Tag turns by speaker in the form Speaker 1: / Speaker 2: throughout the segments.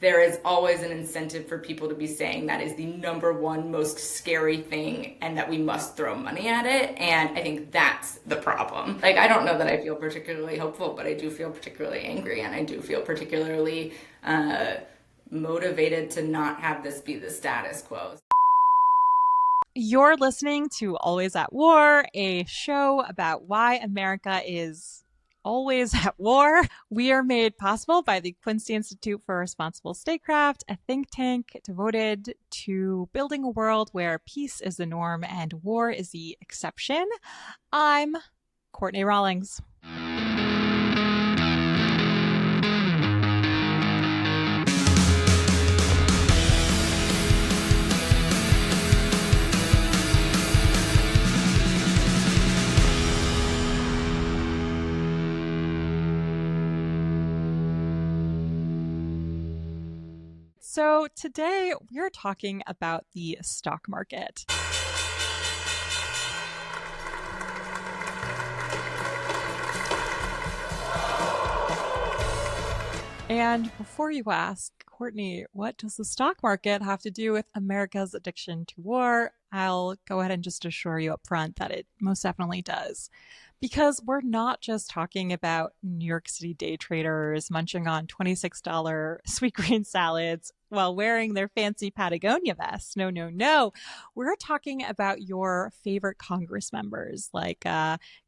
Speaker 1: There is always an incentive for people to be saying that is the number one most scary thing and that we must throw money at it. And I think that's the problem. Like, I don't know that I feel particularly hopeful, but I do feel particularly angry, and I do feel particularly motivated to not have this be the status quo.
Speaker 2: You're listening to Always at War, a show about why America is always at war. We are made possible by the Quincy Institute for Responsible Statecraft, a think tank devoted to building a world where peace is the norm and war is the exception. I'm Courtney Rawlings. So today we're talking about the stock market. And before you ask, Courtney, what does the stock market have to do with America's addiction to war? I'll go ahead and just assure you up front that it most definitely does. Because we're not just talking about New York City day traders munching on $26 sweet green salads while wearing their fancy Patagonia vests. No, no, no. We're talking about your favorite Congress members, like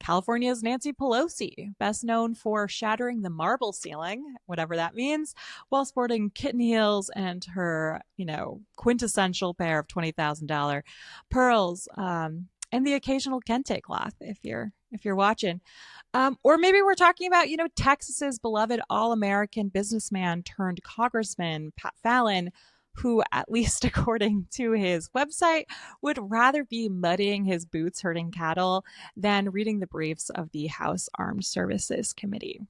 Speaker 2: California's Nancy Pelosi, best known for shattering the marble ceiling, whatever that means, while sporting kitten heels and her, quintessential pair of $20,000 pearls, and the occasional kente cloth, if you're watching. Or maybe we're talking about, Texas's beloved all-American businessman turned congressman, Pat Fallon, who, at least according to his website, would rather be muddying his boots herding cattle than reading the briefs of the House Armed Services Committee.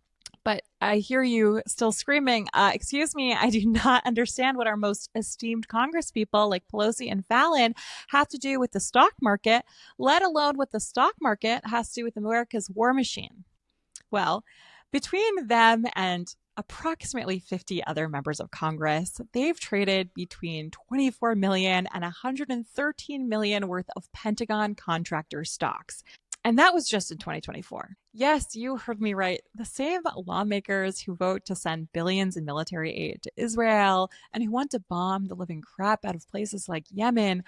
Speaker 2: But I hear you still screaming, excuse me, I do not understand what our most esteemed congresspeople like Pelosi and Fallon have to do with the stock market, let alone what the stock market has to do with America's war machine. Well, between them and approximately 50 other members of Congress, they've traded between 24 million and 113 million worth of Pentagon contractor stocks. And that was just in 2024. Yes, you heard me right. The same lawmakers who vote to send billions in military aid to Israel and who want to bomb the living crap out of places like Yemen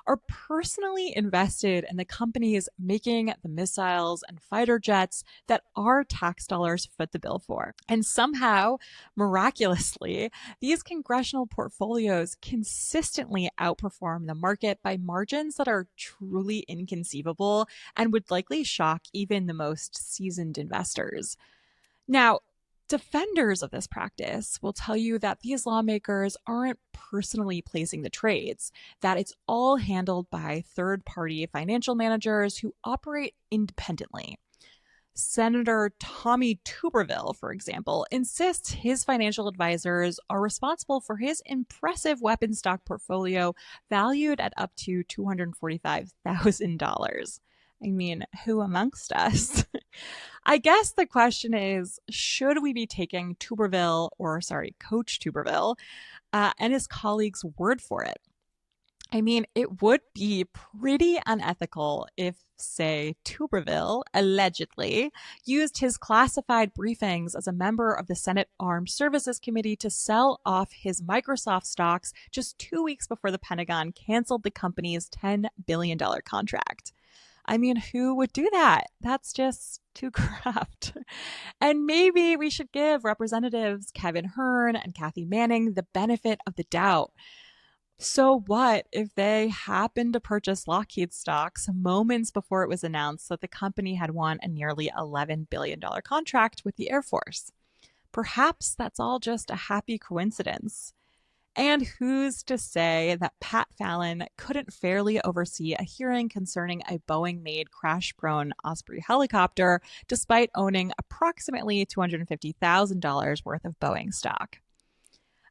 Speaker 2: are personally invested in the companies making the missiles and fighter jets that our tax dollars foot the bill for. And somehow, miraculously, these congressional portfolios consistently outperform the market by margins that are truly inconceivable and would likely shock even the most seasoned investors. Now, defenders of this practice will tell you that these lawmakers aren't personally placing the trades, that it's all handled by third-party financial managers who operate independently. Senator Tommy Tuberville, for example, insists his financial advisors are responsible for his impressive weapon stock portfolio valued at up to $245,000. I mean, who amongst us? I guess the question is, should we be taking Coach Tuberville, and his colleagues' word for it? I mean, it would be pretty unethical if, say, Tuberville allegedly used his classified briefings as a member of the Senate Armed Services Committee to sell off his Microsoft stocks just 2 weeks before the Pentagon canceled the company's $10 billion contract. I mean, who would do that? That's just too corrupt. And maybe we should give Representatives Kevin Hern and Kathy Manning the benefit of the doubt. So what if they happened to purchase Lockheed stocks moments before it was announced that the company had won a nearly $11 billion contract with the Air Force? Perhaps that's all just a happy coincidence. And who's to say that Pat Fallon couldn't fairly oversee a hearing concerning a Boeing-made crash-prone Osprey helicopter, despite owning approximately $250,000 worth of Boeing stock?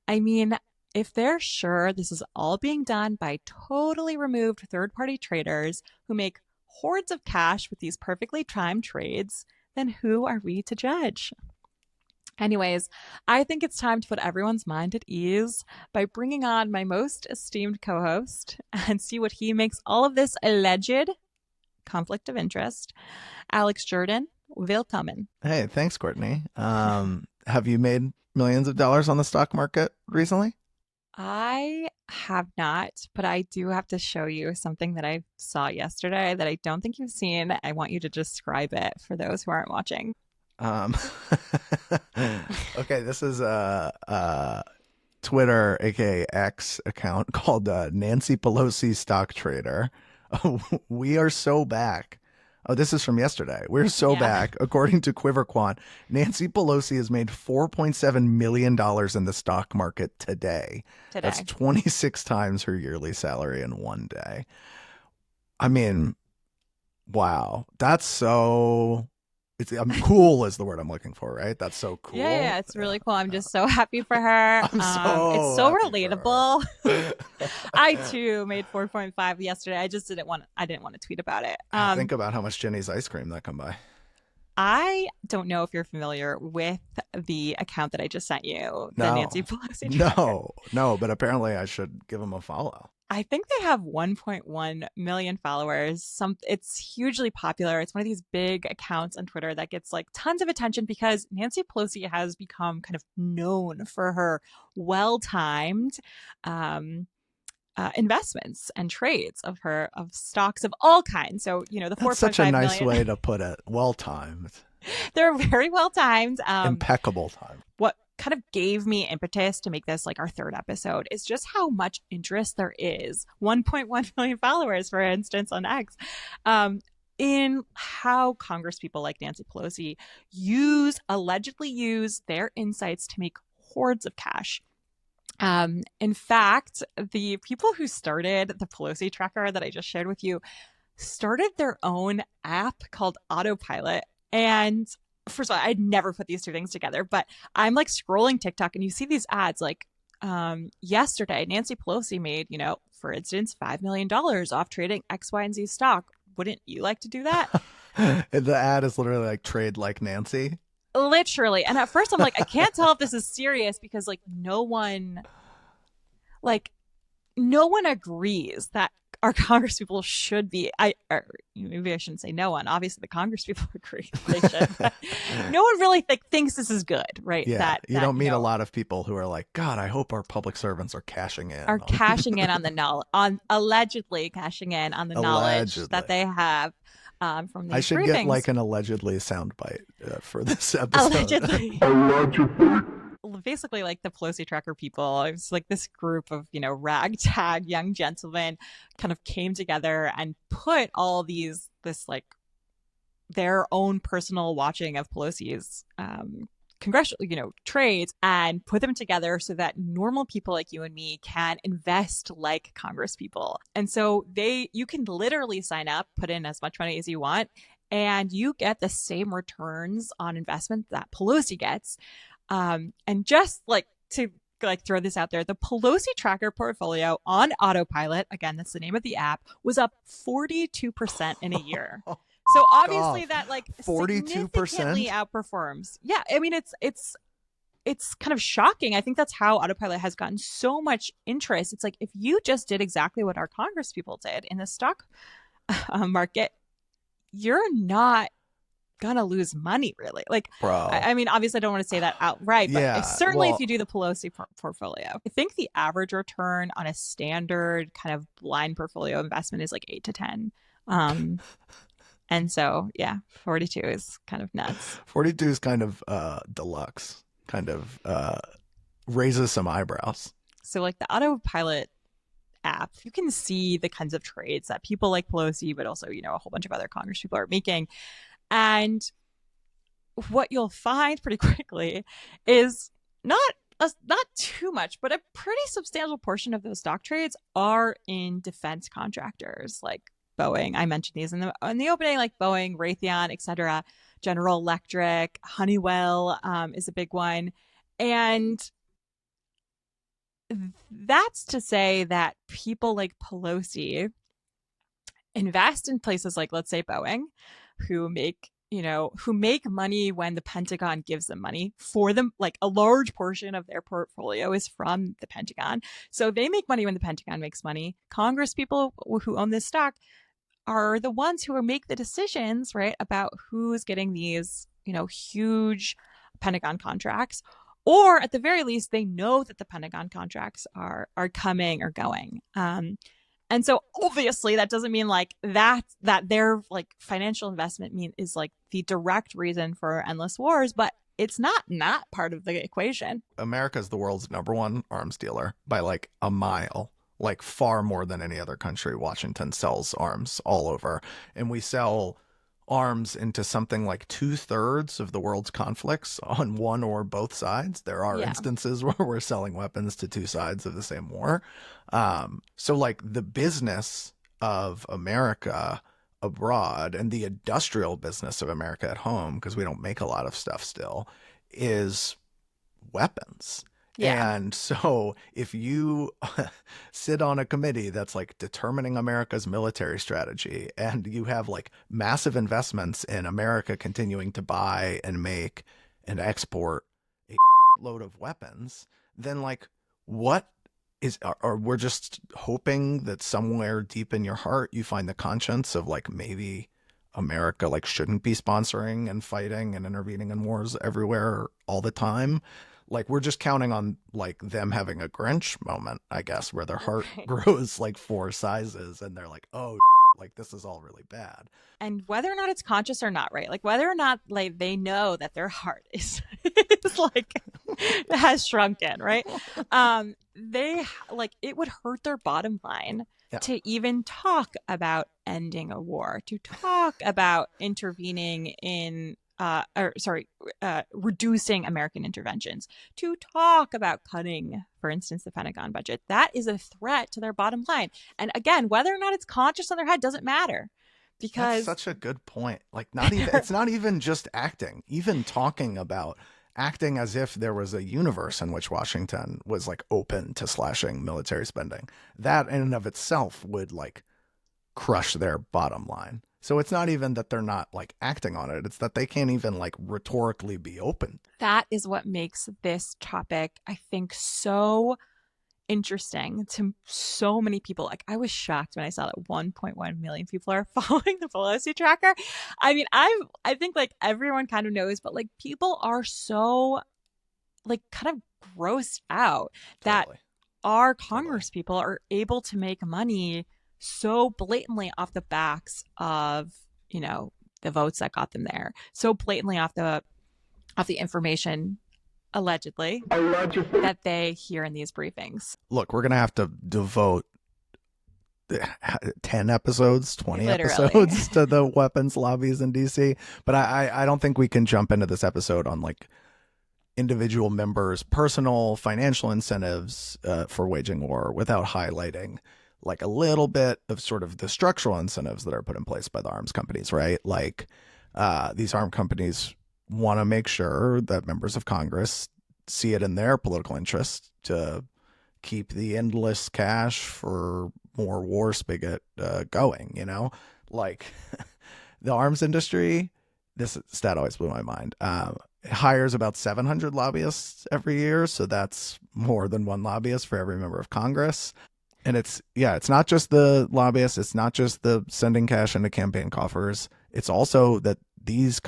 Speaker 2: I mean, if they're sure this is all being done by totally removed third-party traders who make hordes of cash with these perfectly timed trades, then who are we to judge? Anyways, I think it's time to put everyone's mind at ease by bringing on my most esteemed co host and see what he makes all of this alleged conflict of interest. Alex Jordan, willkommen.
Speaker 3: Hey, thanks, Courtney. Have you made millions of dollars on the stock market recently?
Speaker 2: I have not, but I do have to show you something that I saw yesterday that I don't think you've seen. I want you to describe it for those who aren't watching.
Speaker 3: Um, okay, this is a Twitter, aka X account called Nancy Pelosi Stock Trader. We are so back. Oh, this is from yesterday. We're so back. According to QuiverQuant, Nancy Pelosi has made $4.7 million in the stock market today. That's 26 times her yearly salary in one day. I mean, wow. That's so... cool is the word I'm looking for, right? That's so cool.
Speaker 2: Yeah, it's really cool. I'm just so happy for her.
Speaker 3: It's so
Speaker 2: relatable. I too made 4.5 yesterday. I didn't want to tweet about it.
Speaker 3: Think about how much Jenny's ice cream that come by.
Speaker 2: I don't know if you're familiar with the account that I just sent you, the Nancy Pelosi tracker.
Speaker 3: No, but apparently I should give them a follow.
Speaker 2: I think they have 1.1 million followers. It's hugely popular. It's one of these big accounts on Twitter that gets like tons of attention because Nancy Pelosi has become kind of known for her well-timed investments and trades of stocks of all kinds. So, the 4.5
Speaker 3: That's such a nice way to put it. Well-timed.
Speaker 2: They're very well-timed.
Speaker 3: Impeccable time.
Speaker 2: What kind of gave me impetus to make this like our third episode is just how much interest there is. 1.1 million followers, for instance, on X, in how Congress people like Nancy Pelosi allegedly use their insights to make hordes of cash. In fact, the people who started the Pelosi tracker that I just shared with you started their own app called Autopilot. And first of all, I'd never put these two things together, but I'm like scrolling TikTok and you see these ads like yesterday, Nancy Pelosi made, for instance, $5 million off trading X, Y, and Z stock. Wouldn't you like to do that?
Speaker 3: The ad is literally like trade like Nancy.
Speaker 2: Literally. And at first I'm like, I can't tell if this is serious because like no one agrees that our Congress people should be, maybe I shouldn't say no one. Obviously the Congress people agree they should. No one really thinks this is good, right?
Speaker 3: Yeah, you don't meet a lot of people who are like, God, I hope our public servants are cashing in.
Speaker 2: Allegedly cashing in on the knowledge that they have. From these
Speaker 3: I should
Speaker 2: briefings.
Speaker 3: Get like an allegedly soundbite for this episode.
Speaker 2: Allegedly. Basically, like the Pelosi tracker people, it's like this group of, ragtag young gentlemen kind of came together and put all this like their own personal watching of Pelosi's congressional, trades and put them together so that normal people like you and me can invest like Congress people. And so you can literally sign up, put in as much money as you want, and you get the same returns on investment that Pelosi gets. And just like to throw this out there, the Pelosi tracker portfolio on Autopilot, again, that's the name of the app, was up 42% in a year. So obviously that like 42% significantly outperforms. Yeah, I mean it's kind of shocking. I think that's how Autopilot has gotten so much interest. It's like if you just did exactly what our Congress people did in the stock market, you're not gonna lose money, really. Like,
Speaker 3: bro.
Speaker 2: I mean, obviously, I don't want to say that outright, but certainly if you do the Pelosi portfolio, I think the average return on a standard kind of blind portfolio investment is like 8 to 10. And so, 42 is kind of nuts.
Speaker 3: 42 is kind of deluxe, kind of raises some eyebrows.
Speaker 2: So like the Autopilot app, you can see the kinds of trades that people like Pelosi, but also, a whole bunch of other Congress people are making. And what you'll find pretty quickly is not too much, but a pretty substantial portion of those stock trades are in defense contractors like Boeing. I mentioned these in the opening, like Boeing, Raytheon, etc. General Electric, Honeywell is a big one. And that's to say that people like Pelosi invest in places like, let's say, Boeing, who make, who make money when the Pentagon gives them money for them. Like a large portion of their portfolio is from the Pentagon. So they make money when the Pentagon makes money. Congress people who own this stock are the ones who make the decisions, right, about who's getting these, huge Pentagon contracts. Or at the very least, they know that the Pentagon contracts are coming or going. And so obviously that doesn't mean like that their like financial investment is like the direct reason for endless wars, but it's not part of the equation.
Speaker 3: America's the world's #1 arms dealer by like a mile, like far more than any other country. Washington sells arms all over, and we sell arms into something like 2/3 of the world's conflicts on one or both sides. There are instances where we're selling weapons to two sides of the same war. So like the business of America abroad and the industrial business of America at home, because we don't make a lot of stuff still, is weapons. Yeah. And so if you sit on a committee that's like determining America's military strategy, and you have like massive investments in America continuing to buy and make and export a load of weapons, then like what is, or we're just hoping that somewhere deep in your heart you find the conscience of like maybe America like shouldn't be sponsoring and fighting and intervening in wars everywhere all the time. Like we're just counting on like them having a Grinch moment, I guess, where their heart grows like 4 sizes and they're like, oh, like this is all really bad.
Speaker 2: And whether or not it's conscious or not, right? Like whether or not like they know that their heart is like has shrunken, right? They like it would hurt their bottom line to even talk about ending a war, to talk about intervening in reducing American interventions, to talk about cutting, for instance, the Pentagon budget. That is a threat to their bottom line. And again, whether or not it's conscious in their head doesn't matter, because
Speaker 3: that's such a good point. Like it's not even just acting, even talking about acting as if there was a universe in which Washington was like open to slashing military spending. That in and of itself would like crush their bottom line. So it's not even that they're not like acting on it. It's that they can't even like rhetorically be open.
Speaker 2: That is what makes this topic, I think, so interesting to so many people. Like I was shocked when I saw that 1.1 million people are following the Pelosi tracker. I mean, I think like everyone kind of knows, but like people are so like kind of grossed out that our Congress people are able to make money so blatantly off the backs of, the votes that got them there. So blatantly off the information, allegedly, that they hear in these briefings.
Speaker 3: Look, we're going to have to devote 10 episodes, 20 episodes to the weapons lobbies in DC. But I don't think we can jump into this episode on like individual members' personal financial incentives for waging war without highlighting like a little bit of sort of the structural incentives that are put in place by the arms companies, right? Like these arms companies want to make sure that members of Congress see it in their political interest to keep the endless cash for more war spigot going, like the arms industry. This stat always blew my mind. It hires about 700 lobbyists every year. So that's more than one lobbyist for every member of Congress. And it's not just the lobbyists. It's not just the sending cash into campaign coffers. It's also that these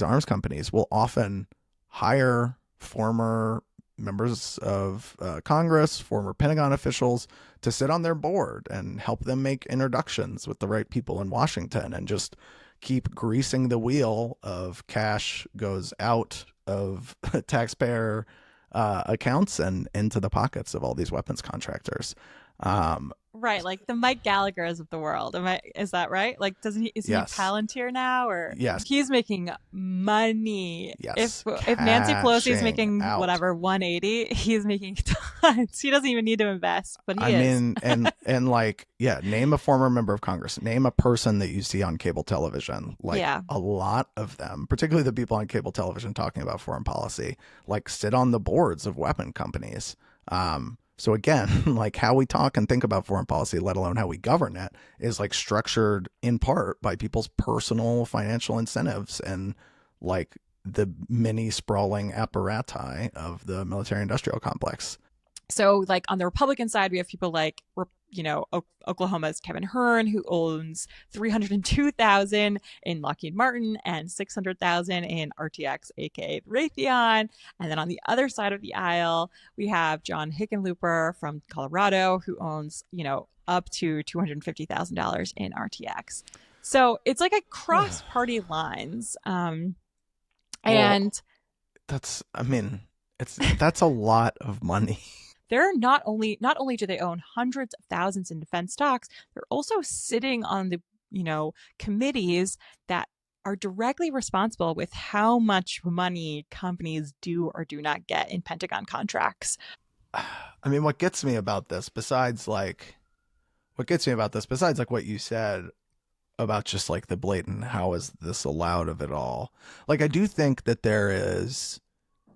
Speaker 3: arms companies will often hire former members of Congress, former Pentagon officials to sit on their board and help them make introductions with the right people in Washington and just keep greasing the wheel of cash goes out of taxpayer accounts and into the pockets of all these weapons contractors.
Speaker 2: Right, like the Mike Gallagher's of the world. Is that right? Like, is he Palantir now, or he's making money?
Speaker 3: Yes.
Speaker 2: If Nancy Pelosi is making whatever 180, he's making tons. He doesn't even need to invest, but he is.
Speaker 3: I mean, and like, name a former member of Congress. Name a person that you see on cable television. Like a lot of them, particularly the people on cable television talking about foreign policy, like sit on the boards of weapon companies. So again, like how we talk and think about foreign policy, let alone how we govern it, is like structured in part by people's personal financial incentives and like the many sprawling apparati of the military industrial complex.
Speaker 2: So, like on the Republican side, we have people like, Oklahoma's Kevin Hearn, who owns 302,000 in Lockheed Martin and 600,000 in RTX, aka Raytheon. And then on the other side of the aisle, we have John Hickenlooper from Colorado, who owns, up to $250,000 in RTX. So it's like across party lines. And
Speaker 3: that's a lot of money.
Speaker 2: They're not only do they own hundreds of thousands in defense stocks, they're also sitting on the, committees that are directly responsible with how much money companies do or do not get in Pentagon contracts.
Speaker 3: I mean, what gets me about this, besides like what you said about just like the blatant, how is this allowed of it all? Like, I do think that there is,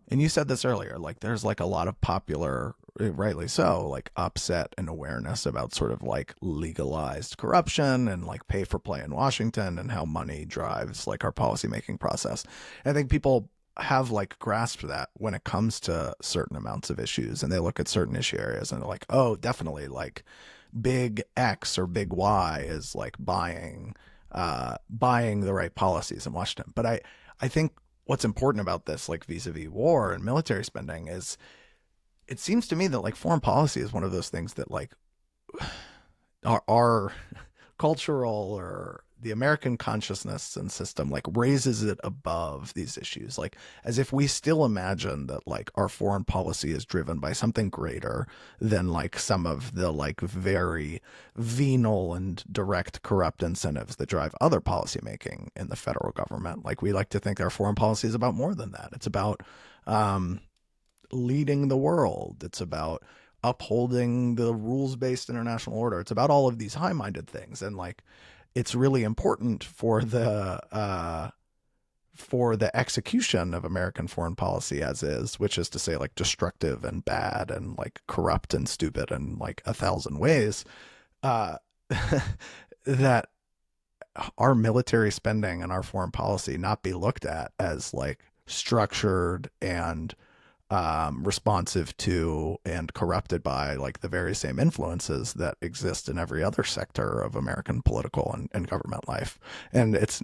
Speaker 3: and you said this earlier, like there's like a lot of popular, rightly so, like upset and awareness about sort of like legalized corruption and like pay for play in Washington and how money drives like our policymaking process. And I think people have like grasped that when it comes to certain amounts of issues, and they look at certain issue areas and they're like, oh, definitely like big X or big Y is like buying the right policies in Washington. But I think what's important about this, like vis-a-vis war and military spending, is it seems to me that like foreign policy is one of those things that like our cultural or the American consciousness and system like raises it above these issues, like as if we still imagine that like our foreign policy is driven by something greater than like some of the like very venal and direct corrupt incentives that drive other policymaking in the federal government. Like we like to think our foreign policy is about more than that. It's about leading the world. It's about upholding the rules-based international order. It's about all of these high-minded things. And like, it's really important for the execution of American foreign policy as is, which is to say like destructive and bad and like corrupt and stupid in like 1,000 ways, that our military spending and our foreign policy not be looked at as like structured and responsive to and corrupted by like the very same influences that exist in every other sector of American political and government life. And it's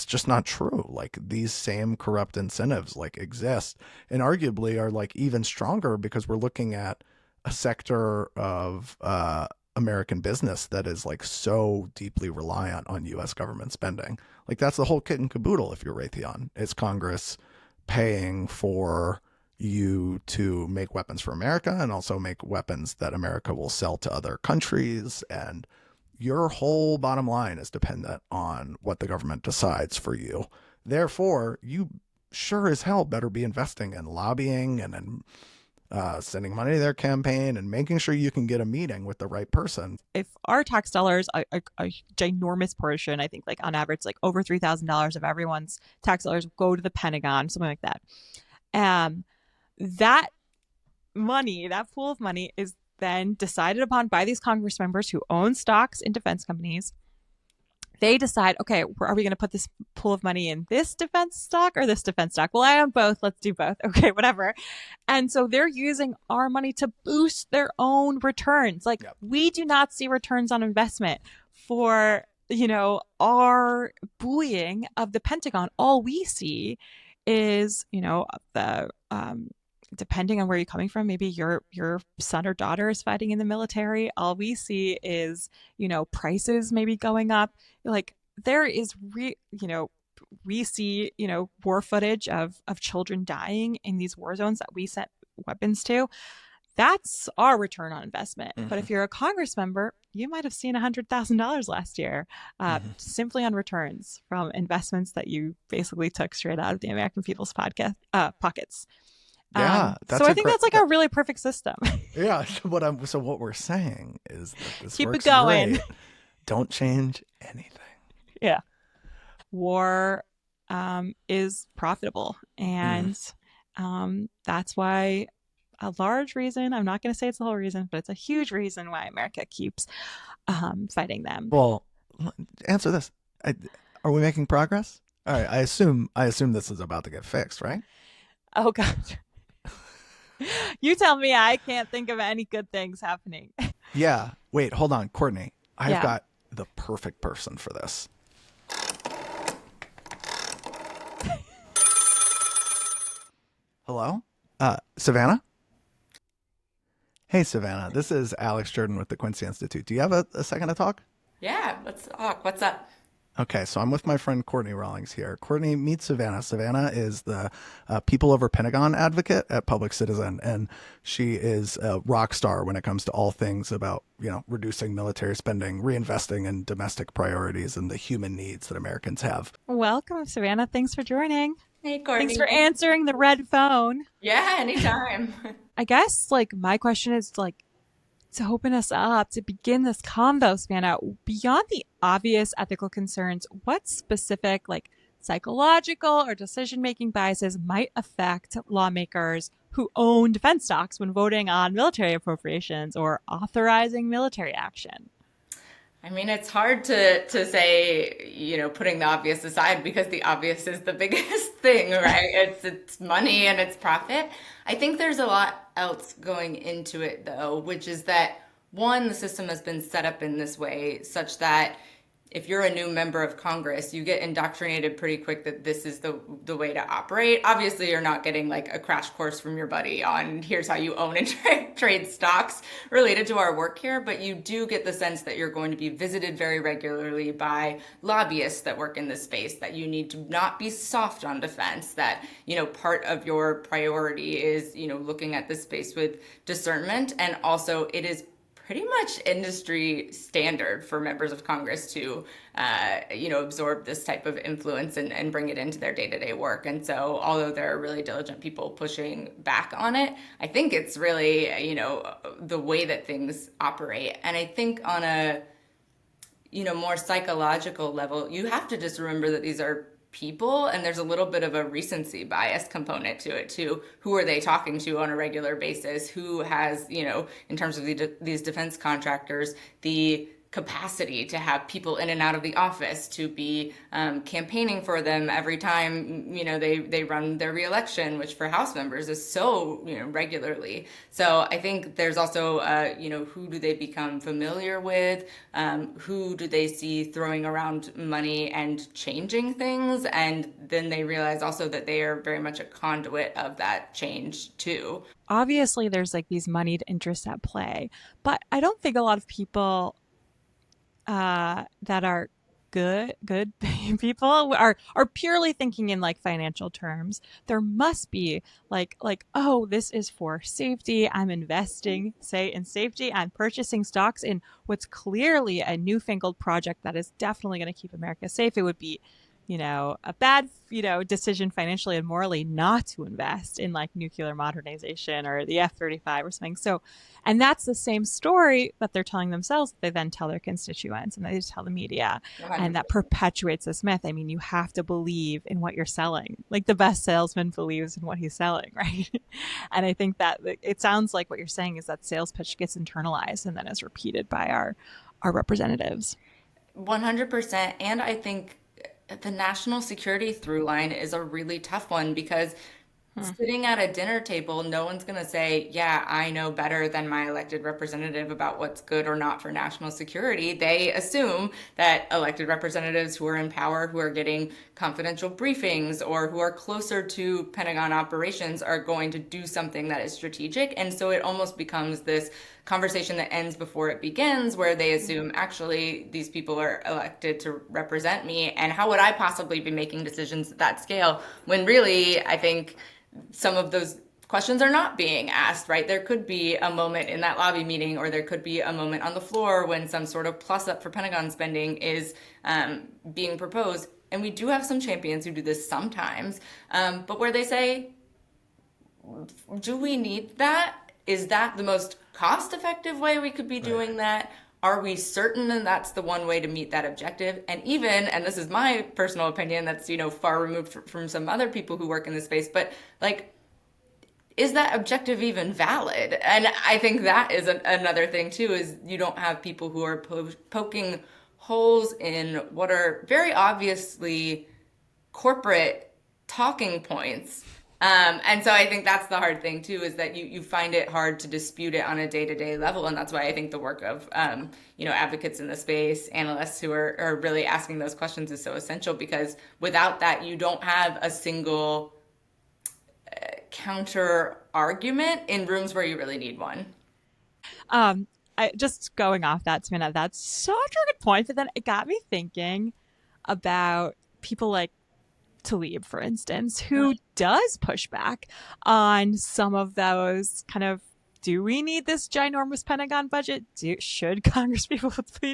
Speaker 3: just not true. Like these same corrupt incentives like exist and arguably are like even stronger because we're looking at a sector of American business that is like so deeply reliant on US government spending. Like that's the whole kit and caboodle if you're Raytheon. It's Congress paying for you to make weapons for America and also make weapons that America will sell to other countries. And your whole bottom line is dependent on what the government decides for you. Therefore, you sure as hell better be investing in lobbying and in sending money to their campaign and making sure you can get a meeting with the right person.
Speaker 2: If our tax dollars, a ginormous portion, I think like on average, like over $3,000 of everyone's tax dollars go to the Pentagon, something like that. That money, that pool of money is then decided upon by these Congress members who own stocks in defense companies. They decide, okay, are we going to put this pool of money in this defense stock or this defense stock? Well, I own both. Let's do both. Okay, whatever. And so they're using our money to boost their own returns. Like we do not see returns on investment for, our buoying of the Pentagon. All we see is, the depending on where you're coming from, maybe your son or daughter is fighting in the military. All we see is, prices maybe going up. Like there is, we see, war footage of children dying in these war zones that we sent weapons to. That's our return on investment. Mm-hmm. But if you're a Congress member, you might have seen $100,000 last year simply on returns from investments that you basically took straight out of the American people's pockets.
Speaker 3: Yeah,
Speaker 2: so I think that's like a really perfect system.
Speaker 3: Yeah. So what we're saying is that this
Speaker 2: keep
Speaker 3: works
Speaker 2: it going.
Speaker 3: Great. Don't change anything.
Speaker 2: Yeah. War is profitable, and that's why a large reason. I'm not going to say it's the whole reason, but it's a huge reason why America keeps fighting them.
Speaker 3: Well, answer this. Are we making progress? All right. I assume this is about to get fixed, right?
Speaker 2: Oh, God. You tell me. I can't think of any good things happening.
Speaker 3: Yeah. Wait, hold on. Courtney, I've
Speaker 2: Yeah.
Speaker 3: got the perfect person for this. Hello? Savannah? Hey, Savannah. This is Alex Jordan with the Quincy Institute. Do you have a second to talk?
Speaker 1: Yeah, let's talk. What's up?
Speaker 3: Okay, so I'm with my friend Courtney Rawlings here. Courtney, meet Savannah. Savannah is the People Over Pentagon advocate at Public Citizen, and she is a rock star when it comes to all things about, reducing military spending, reinvesting in domestic priorities, and the human needs that Americans have.
Speaker 2: Welcome, Savannah. Thanks for joining.
Speaker 1: Hey, Courtney.
Speaker 2: Thanks for answering the red phone.
Speaker 1: Yeah, anytime.
Speaker 2: I guess, my question is, to open us up, to begin this convo, Savannah, beyond the obvious ethical concerns, what specific, psychological or decision-making biases might affect lawmakers who own defense stocks when voting on military appropriations or authorizing military action?
Speaker 1: I mean, it's hard to say, putting the obvious aside, because the obvious is the biggest thing, right? It's money and it's profit. I think there's a lot else going into it, though, which is that, one, the system has been set up in this way such that if you're a new member of Congress, you get indoctrinated pretty quick that this is the way to operate. Obviously, you're not getting a crash course from your buddy on here's how you own and trade stocks related to our work here, but you do get the sense that you're going to be visited very regularly by lobbyists that work in this space, that you need to not be soft on defense, that, part of your priority is, looking at this space with discernment. And also it is pretty much industry standard for members of Congress to, absorb this type of influence and bring it into their day-to-day work. And so although there are really diligent people pushing back on it, I think it's really, the way that things operate. And I think on a, more psychological level, you have to just remember that these are people, and there's a little bit of a recency bias component to it too. Who are they talking to on a regular basis? Who has, in terms of these defense contractors, the capacity to have people in and out of the office, to be campaigning for them every time, they run their reelection, which for House members is so, regularly. So I think there's also, who do they become familiar with? Who do they see throwing around money and changing things? And then they realize also that they are very much a conduit of that change too.
Speaker 2: Obviously, there's these moneyed interests at play, but I don't think a lot of people that are good people are purely thinking in financial terms. There must be oh, this is for safety. I'm investing, say, in safety. I'm purchasing stocks in what's clearly a newfangled project that is definitely going to keep America safe. It would be, a bad, decision financially and morally not to invest in nuclear modernization or the F-35 or something. So, and that's the same story that they're telling themselves that they then tell their constituents and they tell the media.
Speaker 1: 100%.
Speaker 2: And that perpetuates this myth. I mean, you have to believe in what you're selling. The best salesman believes in what he's selling, right? And I think that it sounds like what you're saying is that sales pitch gets internalized and then is repeated by our representatives.
Speaker 1: 100%. And I think the national security through line is a really tough one, because sitting at a dinner table, no one's going to say, yeah, I know better than my elected representative about what's good or not for national security. They assume that elected representatives who are in power, who are getting confidential briefings, or who are closer to Pentagon operations are going to do something that is strategic. And so it almost becomes this conversation that ends before it begins, where they assume, actually, these people are elected to represent me, and how would I possibly be making decisions at that scale? When really, I think some of those questions are not being asked, right? There could be a moment in that lobby meeting, or there could be a moment on the floor when some sort of plus up for Pentagon spending is being proposed. And we do have some champions who do this sometimes, but where they say, do we need that? Is that the most cost-effective way we could be doing that? Are we certain that that's the one way to meet that objective? And even, and this is my personal opinion, that's, far removed from some other people who work in this space, but is that objective even valid? And I think that is another thing too, is you don't have people who are poking holes in what are very obviously corporate talking points. And so I think that's the hard thing too, is that you find it hard to dispute it on a day-to-day level. And that's why I think the work of, advocates in the space, analysts who are really asking those questions is so essential, because without that, you don't have a single counter argument in rooms where you really need one.
Speaker 2: I just going off that, Savannah, that's such a good point. But then it got me thinking about people like Tlaib, for instance, who does push back on some of those kind of, do we need this ginormous Pentagon budget? Should Congress be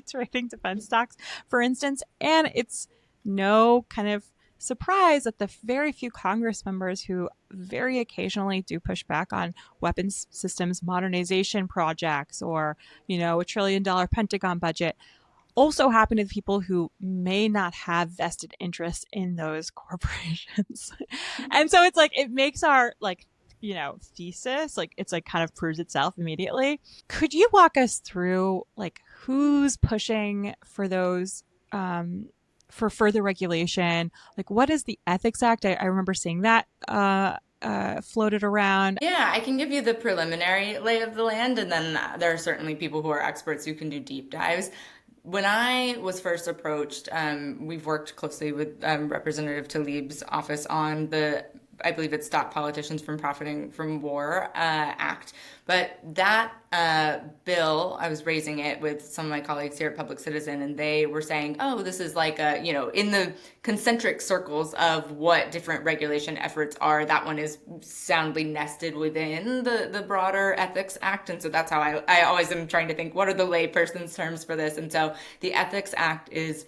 Speaker 2: trading defense stocks, for instance? And it's no kind of surprise that the very few Congress members who very occasionally do push back on weapons systems modernization projects or, $1 trillion Pentagon budget also happen to the people who may not have vested interest in those corporations. And so it's like, it makes our thesis, it's kind of proves itself immediately. Could you walk us through who's pushing for those, for further regulation? What is the Ethics Act? I remember seeing that floated around.
Speaker 1: Yeah, I can give you the preliminary lay of the land, and then there are certainly people who are experts who can do deep dives. When I was first approached, we've worked closely with Representative Tlaib's office on I believe it's Stop Politicians from Profiting from War Act. But that bill, I was raising it with some of my colleagues here at Public Citizen, and they were saying, oh, this is in the concentric circles of what different regulation efforts are, that one is soundly nested within the broader Ethics Act. And so that's how I always am trying to think, what are the layperson's terms for this? And so the Ethics Act is,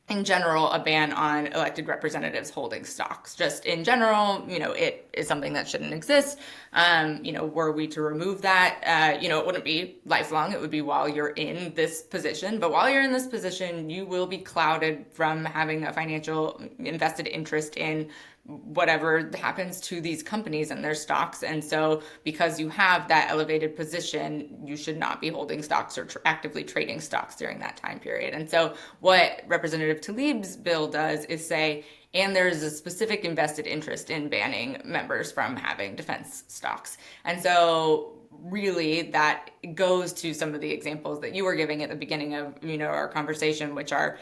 Speaker 1: in general, a ban on elected representatives holding stocks. Just in general, it is something that shouldn't exist. Were we to remove that, it wouldn't be lifelong. It would be while you're in this position. But while you're in this position, you will be clouded from having a financial invested interest in whatever happens to these companies and their stocks. And so because you have that elevated position, you should not be holding stocks or actively trading stocks during that time period. And so what Representative Tlaib's bill does is say, and there's a specific invested interest in banning members from having defense stocks. And so really that goes to some of the examples that you were giving at the beginning of our conversation, which are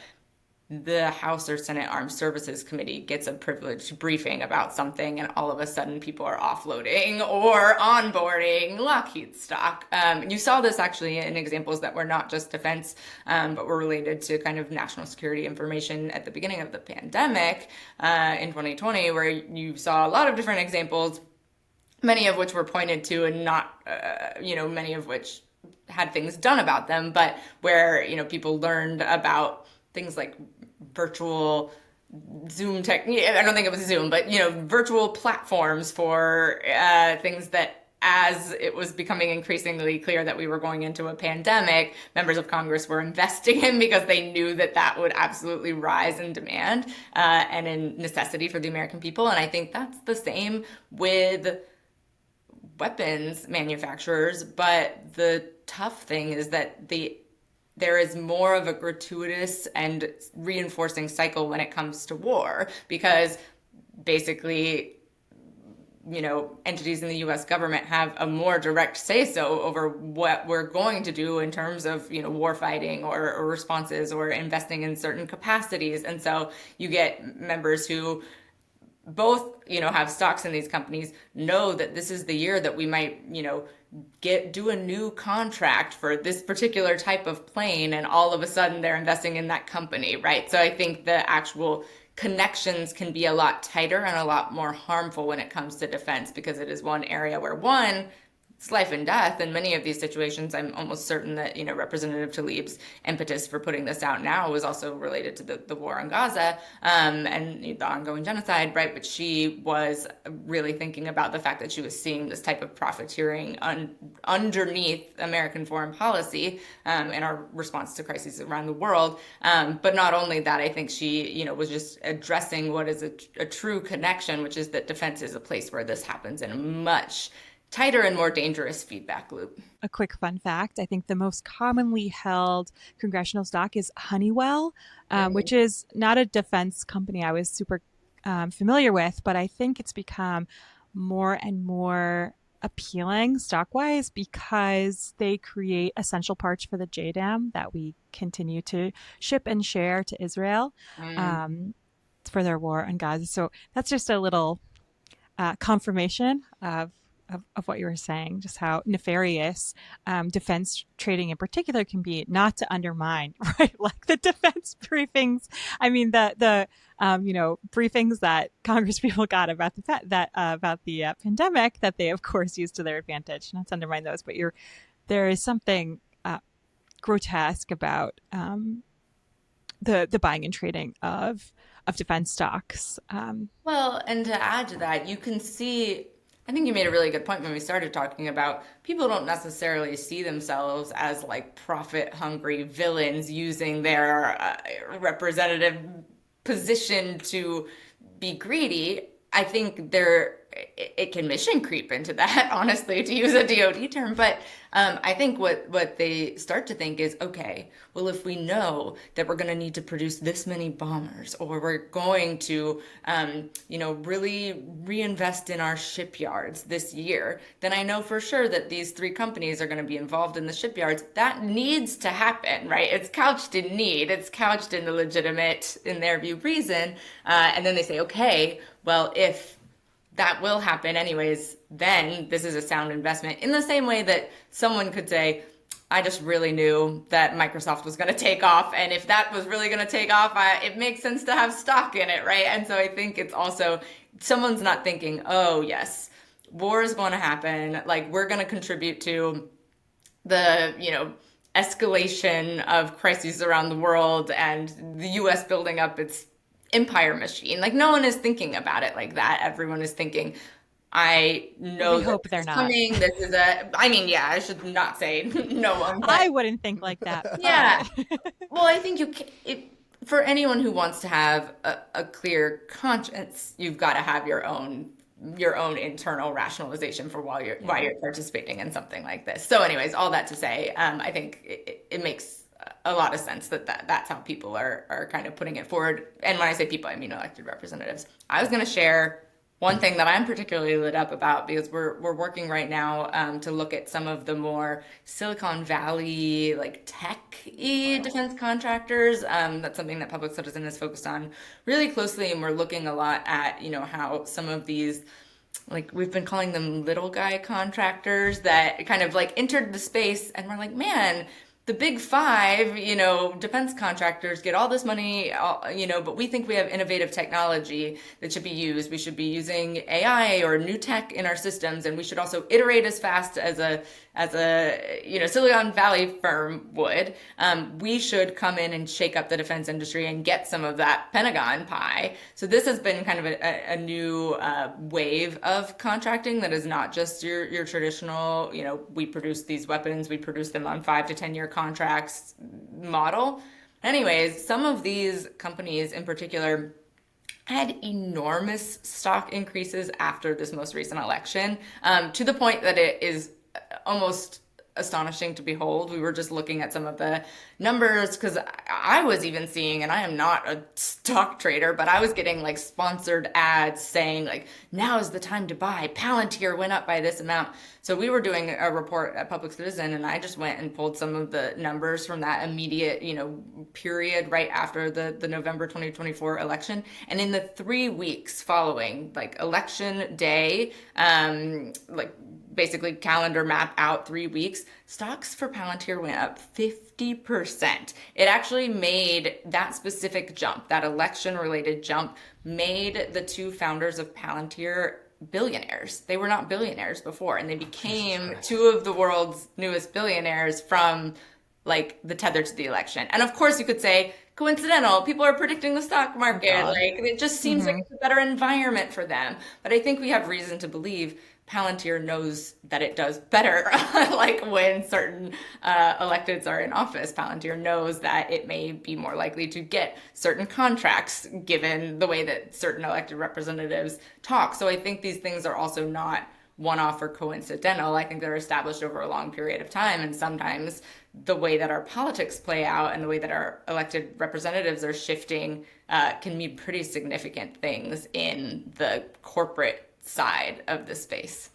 Speaker 1: the House or Senate Armed Services Committee gets a privileged briefing about something, and all of a sudden people are offloading or onboarding Lockheed stock. You saw this actually in examples that were not just defense, but were related to kind of national security information at the beginning of the pandemic in 2020, where you saw a lot of different examples, many of which were pointed to and not, many of which had things done about them, but where, people learned about things like virtual Zoom I don't think it was Zoom, but, virtual platforms for things that, as it was becoming increasingly clear that we were going into a pandemic, members of Congress were investing in, because they knew that would absolutely rise in demand and in necessity for the American people. And I think that's the same with weapons manufacturers. But the tough thing is that there is more of a gratuitous and reinforcing cycle when it comes to war, because basically, entities in the U.S. government have a more direct say-so over what we're going to do in terms of, war fighting or responses or investing in certain capacities. And so you get members who both, have stocks in these companies, know that this is the year that we might, do a new contract for this particular type of plane, and all of a sudden they're investing in that company, right? So I think the actual connections can be a lot tighter and a lot more harmful when it comes to defense, because it is one area where, one, it's life and death. In many of these situations, I'm almost certain that, Representative Tlaib's impetus for putting this out now was also related to the war in Gaza, and the ongoing genocide, right? But she was really thinking about the fact that she was seeing this type of profiteering underneath American foreign policy, in our response to crises around the world. But not only that, I think she, was just addressing what is a true connection, which is that defense is a place where this happens in a much tighter and more dangerous feedback loop.
Speaker 2: A quick fun fact, I think the most commonly held congressional stock is Honeywell, which is not a defense company I was super familiar with, but I think it's become more and more appealing stock-wise because they create essential parts for the JDAM that we continue to ship and share to Israel for their war on Gaza. So that's just a little confirmation of what you were saying, just how nefarious defense trading in particular can be, not to undermine, right? Like the defense briefings. I mean, the briefings that Congress people got about the pandemic that they, of course, used to their advantage. Not to undermine those, but there is something grotesque about the buying and trading of defense stocks.
Speaker 1: Well, and to add to that, you can see, I think you made a really good point when we started talking about people don't necessarily see themselves as like profit hungry villains using their representative position to be greedy. I think it can mission creep into that, honestly, to use a DoD term. But I think what they start to think is, okay, well, if we know that we're going to need to produce this many bombers, or we're going to, really reinvest in our shipyards this year, then I know for sure that these three companies are going to be involved in the shipyards. That needs to happen, right? It's couched in need. It's couched in the legitimate, in their view, reason. And then they say, okay, well, if that will happen anyways, then this is a sound investment. In the same way that someone could say, I just really knew that Microsoft was going to take off. And if that was really going to take off, it makes sense to have stock in it, right? And so I think it's also, someone's not thinking, oh, yes, war is going to happen. Like, we're going to contribute to the, escalation of crises around the world and the U.S. building up its empire machine. Like, no one is thinking about it like that. Everyone is thinking, I know
Speaker 2: we hope they're not
Speaker 1: coming. This is I should not say no one. But
Speaker 2: I wouldn't think like that.
Speaker 1: yeah. Well, I think for anyone who wants to have a clear conscience, you've got to have your own internal rationalization for why you're participating in something like this. So anyways, all that to say, I think it makes a lot of sense that's how people are kind of putting it forward. And when I say people, I mean elected representatives. I was going to share one thing that I'm particularly lit up about, because we're working right now to look at some of the more Silicon Valley, like tech-y defense contractors. That's something that Public Citizen is focused on really closely. And we're looking a lot at, how some of these, like, we've been calling them little guy contractors that kind of like entered the space, and we're like, man, the big five, defense contractors get all this money, but we think we have innovative technology that should be used. We should be using AI or new tech in our systems, and we should also iterate as fast as a Silicon Valley firm would. We should come in and shake up the defense industry and get some of that Pentagon pie. So this has been kind of a new wave of contracting that is not just your traditional, we produce these weapons, we produce them on 5 to 10 year contracts model. Anyways, some of these companies in particular had enormous stock increases after this most recent election, to the point that it is almost astonishing to behold. We were just looking at some of the numbers, because I was even seeing, and I am not a stock trader, but I was getting like sponsored ads saying like, now is the time to buy. Palantir went up by this amount. So we were doing a report at Public Citizen, and I just went and pulled some of the numbers from that immediate, period right after the November 2024 election. And in the 3 weeks following, like election day, basically calendar map out 3 weeks, stocks for Palantir went up 50%. It actually made that specific jump, that election related jump, made the two founders of Palantir billionaires. They were not billionaires before, and they became two of the world's newest billionaires from like the tether to the election. And of course you could say coincidental, people are predicting the stock market.
Speaker 2: God.
Speaker 1: Like it just seems like it's a better environment for them. But I think we have reason to believe Palantir knows that it does better. Like when certain electeds are in office, Palantir knows that it may be more likely to get certain contracts given the way that certain elected representatives talk. So I think these things are also not one-off or coincidental. I think they're established over a long period of time. And sometimes the way that our politics play out and the way that our elected representatives are shifting can mean pretty significant things in the corporate side of the space.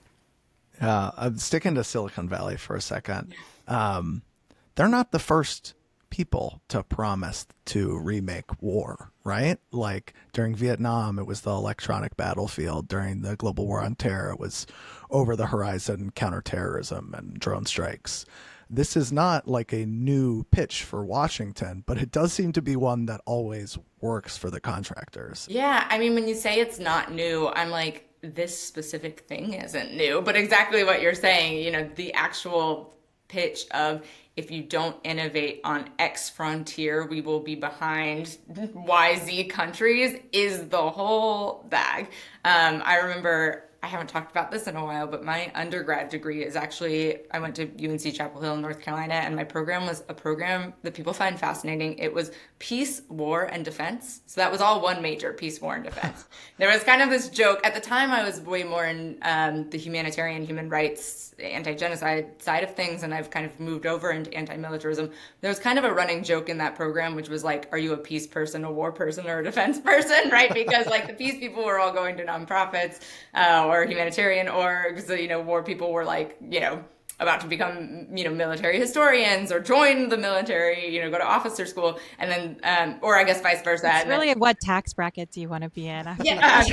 Speaker 3: I'm sticking to Silicon Valley for a second. They're not the first people to promise to remake war, right? Like during Vietnam, it was the electronic battlefield. During the global war on terror, it was over the horizon counterterrorism and drone strikes. This is not like a new pitch for Washington, but it does seem to be one that always works for the contractors.
Speaker 1: Yeah, I mean, when you say it's not new, I'm like, this specific thing isn't new, but exactly what you're saying, you know, the actual pitch of if you don't innovate on X frontier, we will be behind YZ countries is the whole bag. I remember, I haven't talked about this in a while, but my undergrad degree is actually, I went to UNC Chapel Hill in North Carolina, and my program was a program that people find fascinating. It was peace, war, and defense. So that was all one major, peace, war, and defense. There was kind of this joke. At the time, I was way more in the humanitarian, human rights, anti-genocide side of things, and I've kind of moved over into anti-militarism. There was kind of a running joke in that program, which was like, are you a peace person, a war person, or a defense person, right? Because like the peace people were all going to nonprofits or humanitarian orgs, you know, war people were like, you know, about to become, you know, military historians or join the military, you know, go to officer school, and then, or I guess vice versa.
Speaker 2: It's really what tax bracket do you want to be in?
Speaker 1: Yeah.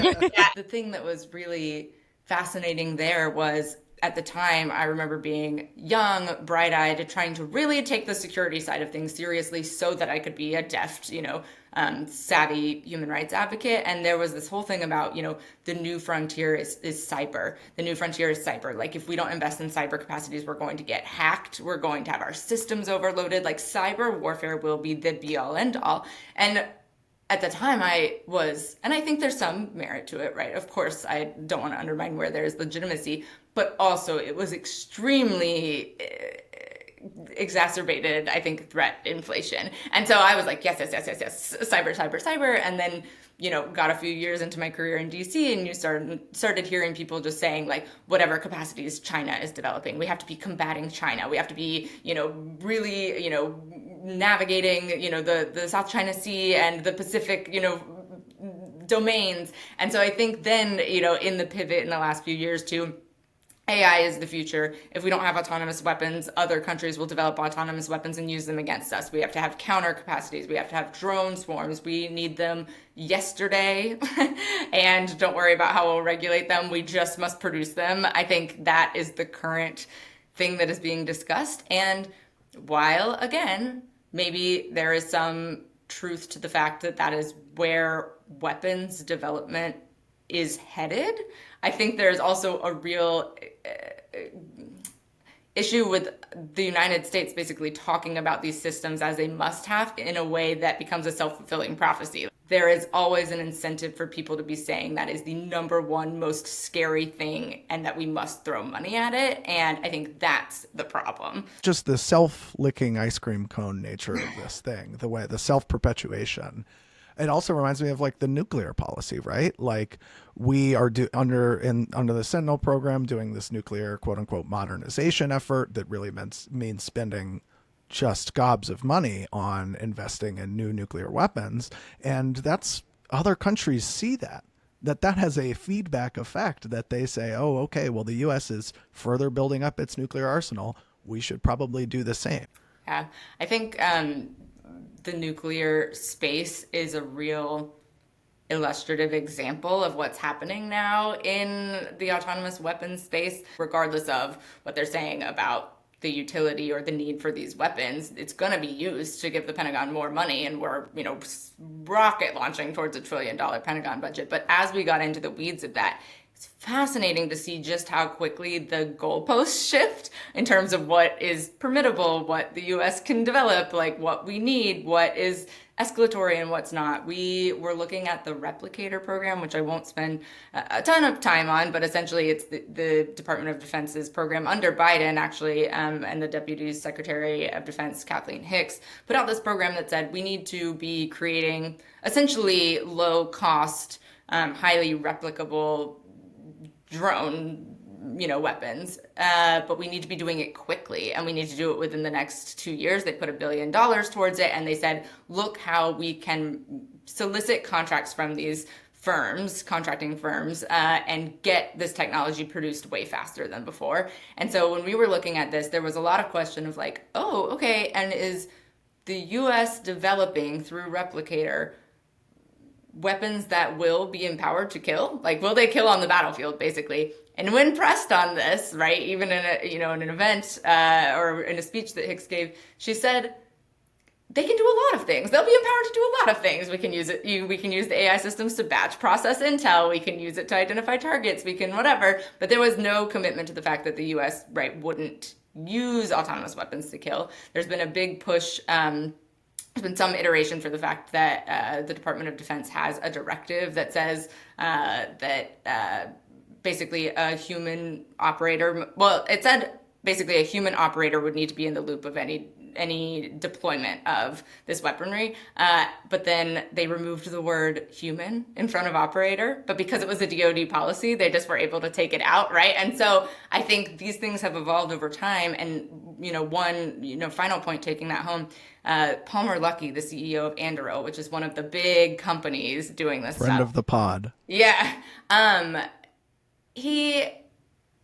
Speaker 1: The thing that was really fascinating there was at the time, I remember being young, bright-eyed, trying to really take the security side of things seriously so that I could be a deft, you know, savvy human rights advocate. And there was this whole thing about, you know, the new frontier is cyber. The new frontier is cyber. Like if we don't invest in cyber capacities, we're going to get hacked. We're going to have our systems overloaded. Like cyber warfare will be the be-all, end-all. And at the time I was, and I think there's some merit to it, right? Of course, I don't want to undermine where there's legitimacy, but also it was extremely exacerbated, I think, threat inflation. And so I was like, yes, cyber. And then, you know, got a few years into my career in DC, and you started hearing people just saying like, whatever capacities China is developing, we have to be combating China. We have to be, you know, really, you know, navigating, you know, the South China Sea and the Pacific, you know, domains. And so I think then, you know, in the pivot in the last few years too, AI is the future. If we don't have autonomous weapons, other countries will develop autonomous weapons and use them against us. We have to have counter capacities. We have to have drone swarms. We need them yesterday. And don't worry about how we'll regulate them. We just must produce them. I think that is the current thing that is being discussed. And while, again, maybe there is some truth to the fact that that is where weapons development is headed, I think there's also a real issue with the United States basically talking about these systems as a must-have in a way that becomes a self-fulfilling prophecy. There is always an incentive for people to be saying that is the number one most scary thing and that we must throw money at it. And I think that's the problem.
Speaker 3: Just the self-licking ice cream cone nature of this thing, the way the self-perpetuation. It also reminds me of like the nuclear policy, right? Like we are under the Sentinel program doing this nuclear quote unquote modernization effort that really means spending just gobs of money on investing in new nuclear weapons. And that's other countries see that has a feedback effect that they say, oh, okay, well, the U.S. is further building up its nuclear arsenal. We should probably do the same.
Speaker 1: Yeah, I think the nuclear space is a real illustrative example of what's happening now in the autonomous weapons space, regardless of what they're saying about the utility or the need for these weapons. It's going to be used to give the Pentagon more money, and we're, you know, rocket launching towards $1 trillion Pentagon budget. But as we got into the weeds of that, it's fascinating to see just how quickly the goalposts shift in terms of what is permittable, what the US can develop, like what we need, what is escalatory and what's not. We were looking at the replicator program, which I won't spend a ton of time on, but essentially it's the Department of Defense's program under Biden, actually, and the Deputy Secretary of Defense, Kathleen Hicks, put out this program that said we need to be creating essentially low-cost, highly replicable drone weapons, but we need to be doing it quickly, and we need to do it within the next 2 years. They put $1 billion towards it, and they said, look how we can solicit contracts from these firms, contracting firms, and get this technology produced way faster than before. And so when we were looking at this, there was a lot of question of like, oh, okay, and is the US developing through Replicator weapons that will be empowered to kill? Like, will they kill on the battlefield, basically? And when pressed on this, right, even in in an event or in a speech that Hicks gave, she said they can do a lot of things. They'll be empowered to do a lot of things. We can use it. We can use the AI systems to batch process intel. We can use it to identify targets. We can whatever. But there was no commitment to the fact that the U.S. wouldn't use autonomous weapons to kill. There's been a big push. There's been some iteration for the fact that the Department of Defense has a directive that says that basically a human operator, well, it said basically a human operator would need to be in the loop of any deployment of this weaponry. But then they removed the word human in front of operator. But because it was a DoD policy, they just were able to take it out, right? And so I think these things have evolved over time. And, one final point taking that home, Palmer Luckey, the CEO of Anduril, which is one of the big companies doing this
Speaker 3: Friend
Speaker 1: stuff.
Speaker 3: of the pod.
Speaker 1: Yeah. He